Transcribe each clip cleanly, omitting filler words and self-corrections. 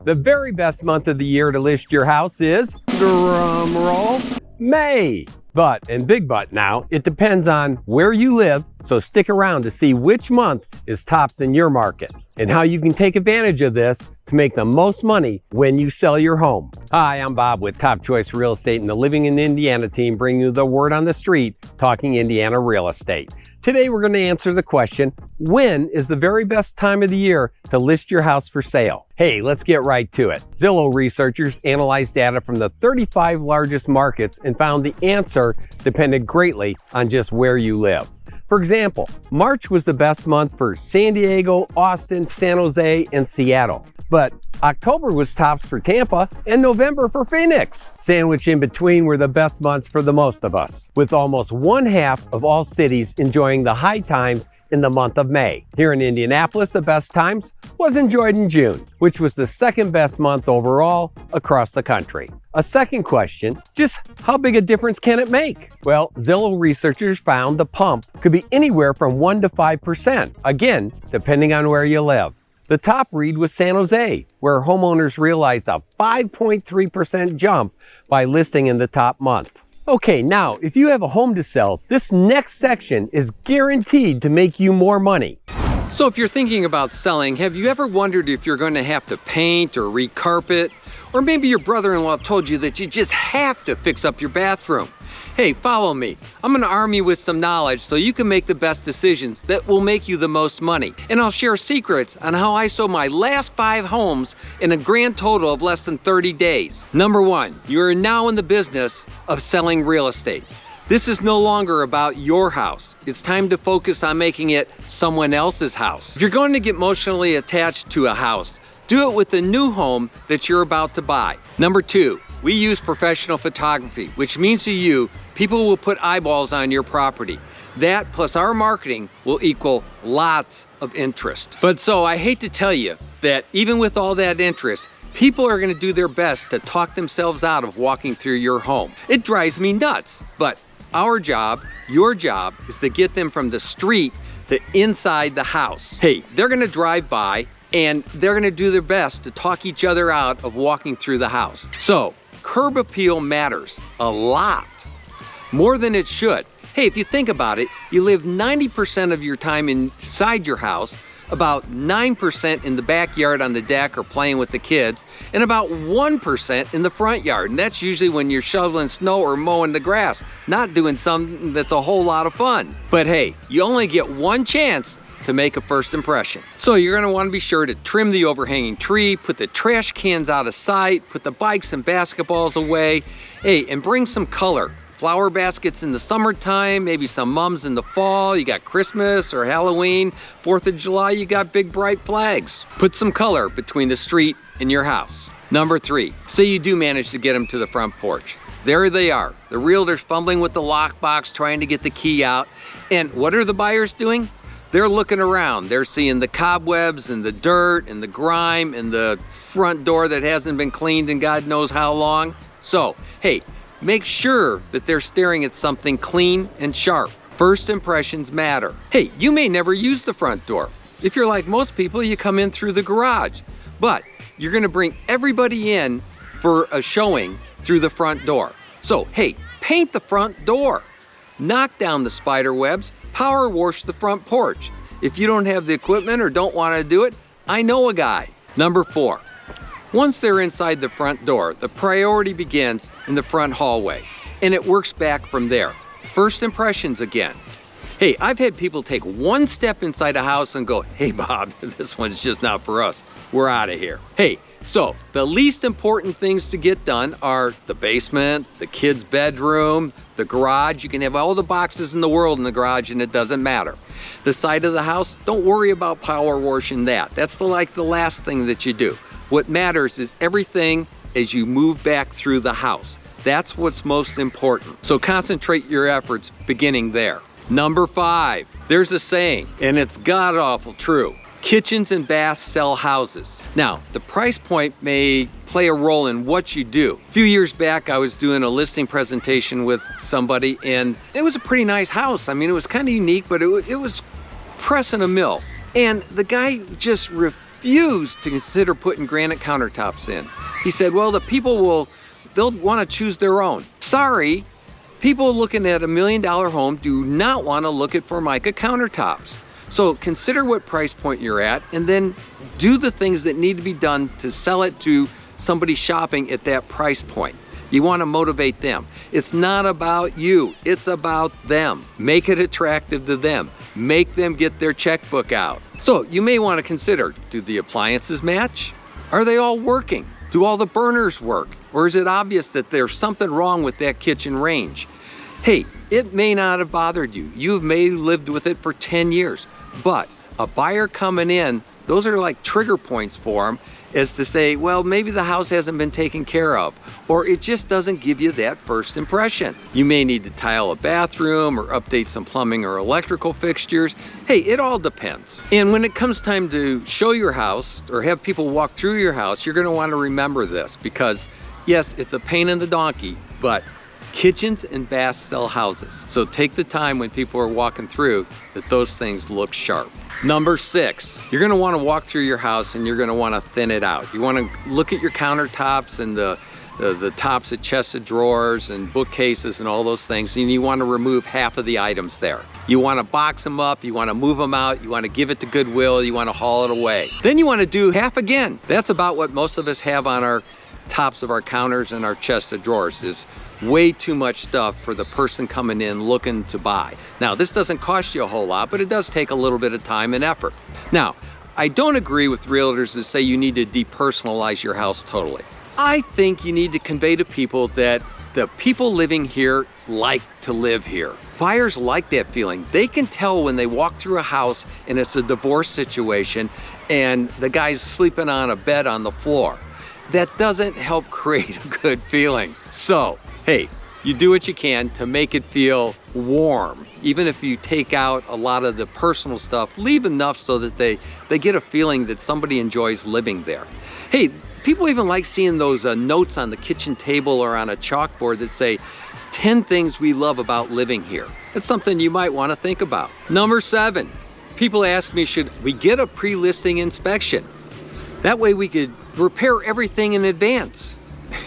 The very best month of the year to list your house is, drum roll, May. But, and big but now, it depends on where you live, so stick around to see which month is tops in your market and how you can take advantage of this to make the most money when you sell your home. Hi, I'm Bob with Top Choice Real Estate and the Living in Indiana team, bringing you the word on the street, talking Indiana real estate. Today we're going to answer the question, when is the very best time of the year to list your house for sale? Hey, let's get right to it. Zillow researchers analyzed data from the 35 largest markets and found the answer depended greatly on just where you live. For example, March was the best month for San Diego, Austin, San Jose, and Seattle. But October was tops for Tampa and November for Phoenix. Sandwiched in between were the best months for the most of us, with almost 1/2 of all cities enjoying the high times in the month of May. Here in Indianapolis, the best times was enjoyed in June, which was the second best month overall across the country. A second question, just how big a difference can it make? Well, Zillow researchers found the pump could be anywhere from 1 to 5%, again, depending on where you live. The top read was San Jose, where homeowners realized a 5.3% jump by listing in the top month. Okay, now, if you have a home to sell, this next section is guaranteed to make you more money. So if you're thinking about selling, have you ever wondered if you're going to have to paint or recarpet? Or maybe your brother-in-law told you that you just have to fix up your bathroom. Hey, follow me. I'm going to arm you with some knowledge so you can make the best decisions that will make you the most money. And I'll share secrets on how I sold my last 5 homes in a grand total of less than 30 days. Number 1, you are now in the business of selling real estate. This is no longer about your house. It's time to focus on making it someone else's house. If you're going to get emotionally attached to a house, do it with the new home that you're about to buy. Number 2, we use professional photography, which means to you, people will put eyeballs on your property. That plus our marketing will equal lots of interest. But so I hate to tell you that even with all that interest, people are gonna do their best to talk themselves out of walking through your home. It drives me nuts, but our job, your job, is to get them from the street to inside the house. Hey, they're gonna drive by and they're gonna do their best to talk each other out of walking through the house. So, curb appeal matters a lot, more than it should. Hey, if you think about it, you live 90% of your time inside your house, about 9% in the backyard on the deck or playing with the kids, and about 1% in the front yard. And that's usually when you're shoveling snow or mowing the grass, not doing something that's a whole lot of fun. But hey, you only get one chance to make a first impression. So you're gonna wanna be sure to trim the overhanging tree, put the trash cans out of sight, put the bikes and basketballs away. Hey, and bring some color. Flower baskets in the summertime, maybe some mums in the fall. You got Christmas or Halloween, 4th of July, you got big bright flags. Put some color between the street and your house. Number 3, say you do manage to get them to the front porch. There they are. The realtor's fumbling with the lockbox, trying to get the key out. And what are the buyers doing? They're looking around. They're seeing the cobwebs and the dirt and the grime and the front door that hasn't been cleaned in God knows how long. So, hey, make sure that they're staring at something clean and sharp. First impressions matter. Hey, you may never use the front door. If you're like most people, you come in through the garage. But you're gonna bring everybody in for a showing through the front door. So, hey, paint the front door. Knock down the spider webs, power wash the front porch. If you don't have the equipment or don't want to do it, I know a guy. Number 4, once they're inside the front door, the priority begins in the front hallway, and it works back from there. First impressions again. Hey, I've had people take one step inside a house and go, hey Bob, this one's just not for us. We're out of here. Hey, so the least important things to get done are the basement, the kid's bedroom, the garage. You can have all the boxes in the world in the garage and it doesn't matter. The side of the house, don't worry about power washing that. That's like the last thing that you do. What matters is everything as you move back through the house. That's what's most important. So concentrate your efforts beginning there. Number 5, there's a saying, and it's god-awful true. Kitchens and baths sell houses. Now, the price point may play a role in what you do. A few years back, I was doing a listing presentation with somebody, and it was a pretty nice house. I mean, it was kind of unique, but it was pressing a mill. And the guy just refused to consider putting granite countertops in. He said, well, they'll want to choose their own. Sorry, people looking at $1 million home do not want to look at Formica countertops. So consider what price point you're at and then do the things that need to be done to sell it to somebody shopping at that price point. You want to motivate them. It's not about you, it's about them. Make it attractive to them. Make them get their checkbook out. So you may want to consider, do the appliances match? Are they all working? Do all the burners work? Or is it obvious that there's something wrong with that kitchen range? Hey, it may not have bothered you. You may have lived with it for 10 years, but a buyer coming in, those are like trigger points for them, as to say, well, maybe the house hasn't been taken care of, or it just doesn't give you that first impression. You may need to tile a bathroom or update some plumbing or electrical fixtures. Hey, it all depends. And when it comes time to show your house or have people walk through your house, you're gonna wanna remember this, because yes, it's a pain in the donkey, but kitchens and baths sell houses. So take the time when people are walking through that those things look sharp. Number 6, you're gonna wanna walk through your house and you're gonna wanna thin it out. You wanna look at your countertops and the tops of chests of drawers and bookcases and all those things, and you wanna remove half of the items there. You wanna box them up, you wanna move them out, you wanna give it to Goodwill, you wanna haul it away. Then you wanna do half again. That's about what most of us have on our tops of our counters and our chests of drawers, is way too much stuff for the person coming in looking to buy. Now, this doesn't cost you a whole lot, but it does take a little bit of time and effort. Now, I don't agree with realtors that say you need to depersonalize your house totally. I think you need to convey to people that the people living here like to live here. Buyers like that feeling. They can tell when they walk through a house and it's a divorce situation and the guy's sleeping on a bed on the floor. That doesn't help create a good feeling. So, hey, you do what you can to make it feel warm. Even if you take out a lot of the personal stuff, leave enough so that they get a feeling that somebody enjoys living there. Hey, people even like seeing those notes on the kitchen table or on a chalkboard that say, 10 things we love about living here. That's something you might want to think about. Number 7, people ask me, should we get a pre-listing inspection? That way we could repair everything in advance.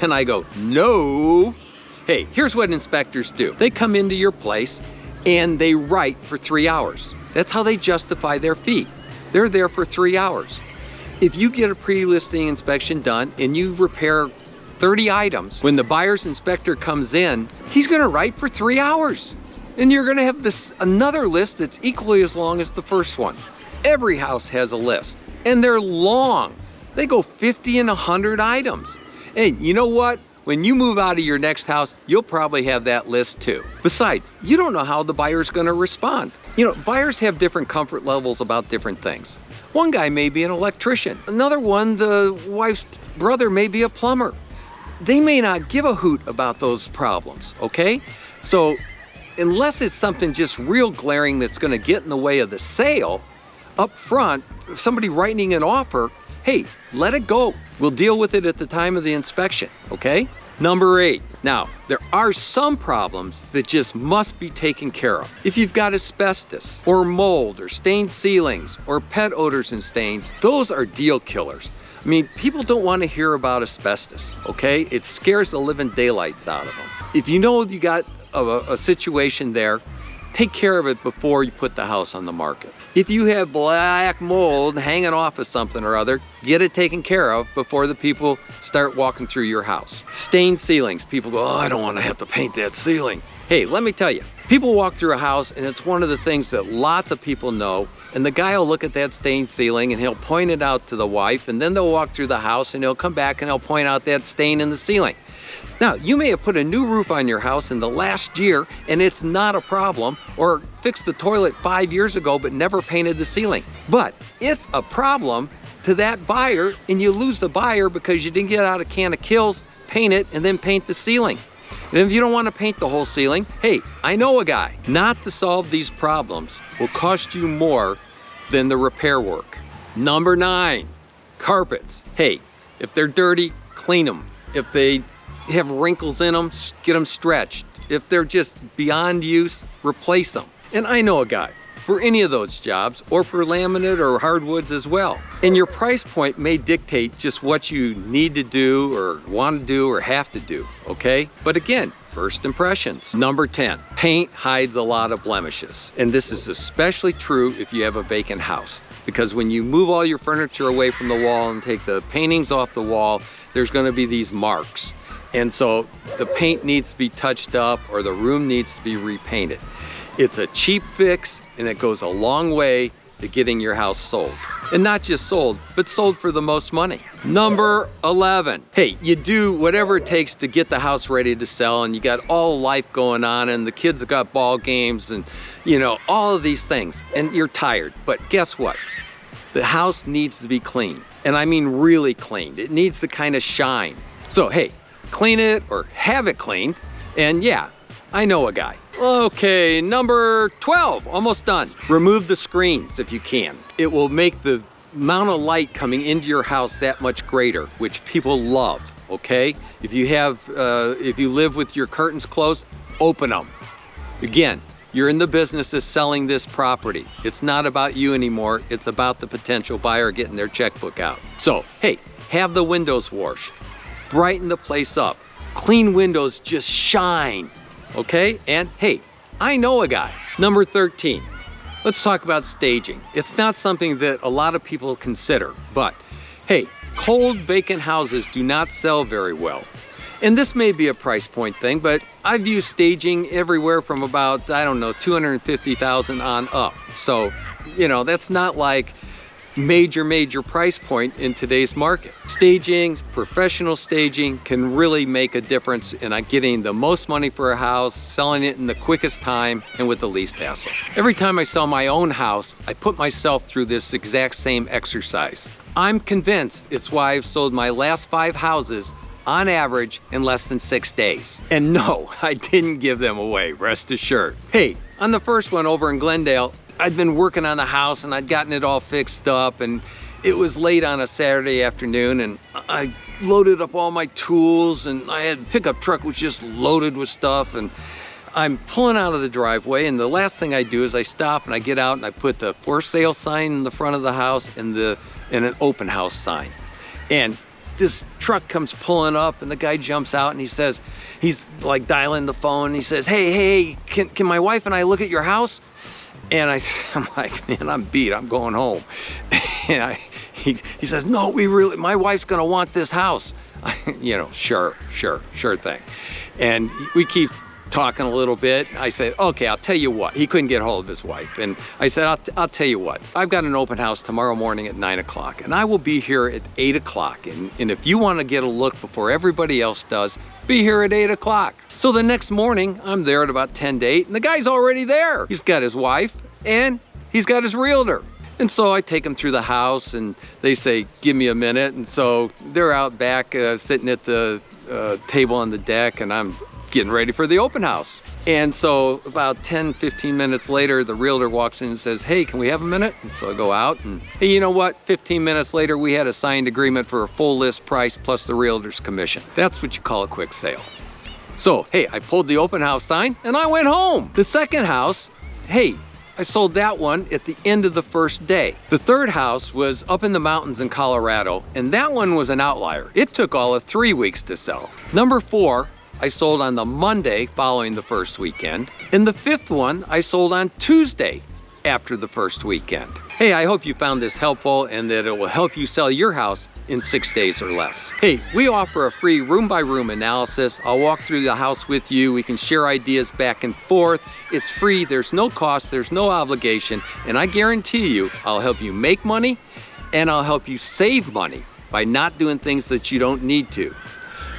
And I go, no. Hey, here's what inspectors do. They come into your place and they write for 3 hours. That's how they justify their fee. They're there for 3 hours. If you get a pre-listing inspection done and you repair 30 items, when the buyer's inspector comes in, he's gonna write for 3 hours. And you're gonna have another list that's equally as long as the first one. Every house has a list, and they're long. They go 50 and 100 items. And you know what? When you move out of your next house, you'll probably have that list too. Besides, you don't know how the buyer's gonna respond. You know, buyers have different comfort levels about different things. One guy may be an electrician. Another one, the wife's brother may be a plumber. They may not give a hoot about those problems, okay? So unless it's something just real glaring that's gonna get in the way of the sale, up front, if somebody writing an offer, hey, let it go. We'll deal with it at the time of the inspection, okay? Number 8, now, there are some problems that just must be taken care of. If you've got asbestos, or mold, or stained ceilings, or pet odors and stains, those are deal killers. I mean, people don't want to hear about asbestos, okay? It scares the living daylights out of them. If you know you got a situation there, take care of it before you put the house on the market. If you have black mold hanging off of something or other, get it taken care of before the people start walking through your house. Stained ceilings, people go, oh, I don't want to have to paint that ceiling. Hey, let me tell you, people walk through a house and it's one of the things that lots of people know, and the guy will look at that stained ceiling and he'll point it out to the wife, and then they'll walk through the house and he'll come back and he'll point out that stain in the ceiling. Now, you may have put a new roof on your house in the last year and it's not a problem, or fixed the toilet 5 years ago but never painted the ceiling. But it's a problem to that buyer, and you lose the buyer because you didn't get out a can of Kills, paint it, and then paint the ceiling. And if you don't want to paint the whole ceiling, hey, I know a guy. Not to solve these problems will cost you more than the repair work. Number 9, carpets. Hey, if they're dirty, clean them. If they have wrinkles in them, get them stretched. If they're just beyond use, replace them. And I know a guy. for any of those jobs, or for laminate or hardwoods as well. And your price point may dictate just what you need to do or want to do or have to do, okay? But again, first impressions. Number 10, paint hides a lot of blemishes. And this is especially true if you have a vacant house. Because when you move all your furniture away from the wall and take the paintings off the wall, there's gonna be these marks. And so the paint needs to be touched up or the room needs to be repainted. It's a cheap fix and it goes a long way to getting your house sold. And not just sold, but sold for the most money. Number 11, hey, you do whatever it takes to get the house ready to sell, and you got all life going on, and the kids have got ball games and all of these things, and you're tired. But guess what? The house needs to be clean. And I mean really cleaned. It needs to kind of shine. So hey, clean it or have it cleaned, and yeah, I know a guy. Okay, number 12, almost done. Remove the screens if you can. It will make the amount of light coming into your house that much greater, which people love, okay? If you live with your curtains closed, open them. Again, you're in the business of selling this property. It's not about you anymore. It's about the potential buyer getting their checkbook out. So, hey, have the windows washed. Brighten the place up. Clean windows just shine. Okay, and hey, I know a guy. Number 13, let's talk about staging. It's not something that a lot of people consider, but hey, cold vacant houses do not sell very well. And this may be a price point thing, but I've used staging everywhere from about, I don't know, $250,000 on up. So, that's not like major price point in today's market. Staging, professional staging can really make a difference in getting the most money for a house, selling it in the quickest time, and with the least hassle. Every time I sell my own house, I put myself through this exact same exercise. I'm convinced it's why I've sold my last 5 houses on average in less than 6 days. And no, I didn't give them away, rest assured. Hey, on the first one over in Glendale, I'd been working on the house and I'd gotten it all fixed up, and it was late on a Saturday afternoon, and I loaded up all my tools, and I had a pickup truck was just loaded with stuff, and I'm pulling out of the driveway, and the last thing I do is I stop and I get out and I put the for sale sign in the front of the house and an open house sign. And this truck comes pulling up, and the guy jumps out and he says, he's like dialing the phone, and he says, hey, can my wife and I look at your house? And I'm like, man, I'm beat, I'm going home. And he says, no, my wife's gonna want this house. Sure thing. And we keep talking a little bit. I said, okay, I'll tell you what. He couldn't get hold of his wife. And I said, I'll tell you what. I've got an open house tomorrow morning at 9 o'clock, and I will be here at 8 o'clock. And if you want to get a look before everybody else does, be here at 8 o'clock. So the next morning, I'm there at about 10 to 8, and the guy's already there. He's got his wife, and he's got his realtor. And so I take them through the house, and they say, give me a minute. And so they're out back sitting at the table on the deck, and I'm getting ready for the open house. And so about 10-15 minutes later, the realtor walks in and says, hey, can we have a minute? And so I go out, and hey, you know what? 15 minutes later, we had a signed agreement for a full list price plus the realtor's commission. That's what you call a quick sale. So, hey, I pulled the open house sign and I went home. The second house, hey, I sold that one at the end of the first day. The third house was up in the mountains in Colorado, and that one was an outlier. It took all of 3 weeks to sell. Number 4, I sold on the Monday following the first weekend. And the 5th one, I sold on Tuesday after the first weekend. Hey, I hope you found this helpful and that it will help you sell your house in 6 days or less. Hey, we offer a free room-by-room analysis. I'll walk through the house with you. We can share ideas back and forth. It's free, there's no cost, there's no obligation, and I guarantee you, I'll help you make money and I'll help you save money by not doing things that you don't need to.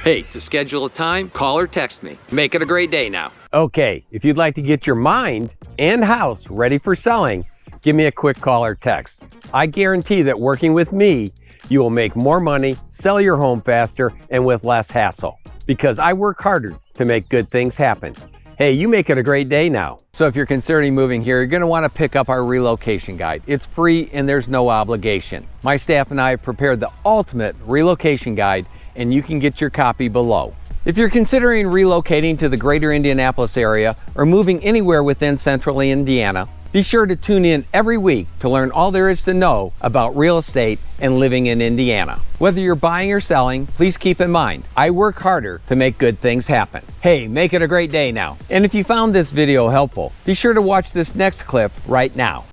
Hey, to schedule a time, call or text me. Make it a great day now. Okay, if you'd like to get your mind and house ready for selling, give me a quick call or text. I guarantee that working with me, you will make more money, sell your home faster, and with less hassle. Because I work harder to make good things happen. Hey, you make it a great day now. So if you're considering moving here, you're going to want to pick up our relocation guide. It's free and there's no obligation. My staff and I have prepared the ultimate relocation guide, and you can get your copy below. If you're considering relocating to the greater Indianapolis area or moving anywhere within central Indiana, Be sure to tune in every week to learn all there is to know about real estate and living in Indiana. Whether you're buying or selling, please keep in mind, I work harder to make good things happen. Hey, make it a great day now. And if you found this video helpful, be sure to watch this next clip right now.